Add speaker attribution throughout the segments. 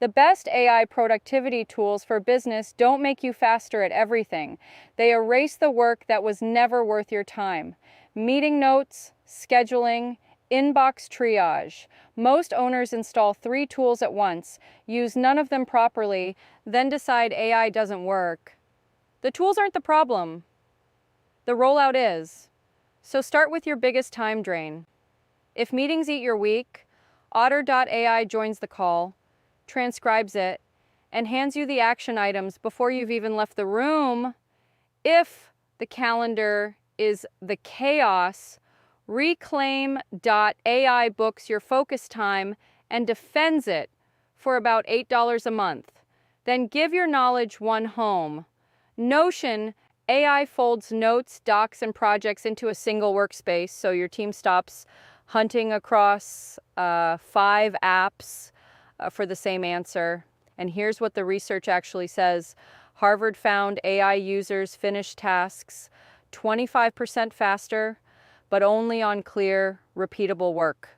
Speaker 1: The best AI productivity tools for business don't make you faster at everything. They erase the work that was never worth your time. Meeting notes, scheduling, inbox triage. Most owners install 3 tools at once, use none of them properly, then decide AI doesn't work. The tools aren't the problem. The rollout is. So start with your biggest time drain. If meetings eat your week, Otter.ai joins the call, transcribes it, and hands you the action items before you've even left the room. If the calendar is the chaos, Reclaim.ai books your focus time and defends it for about $8 a month. Then give your knowledge one home. Notion AI folds notes, docs, and projects into a single workspace so your team stops hunting across 5 apps for the same answer. And here's what the research actually says. Harvard found AI users finish tasks 25% faster, but only on clear, repeatable work.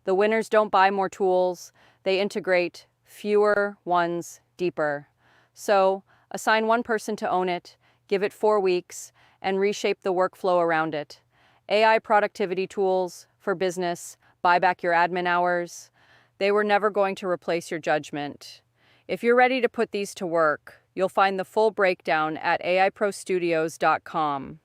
Speaker 1: The winners don't buy more tools, they integrate fewer ones deeper. So assign one person to own it, give it 4 weeks, and reshape the workflow around it. AI productivity tools for business, buy back your admin hours. They were never going to replace your judgment. If you're ready to put these to work, you'll find the full breakdown at aiprostudios.com.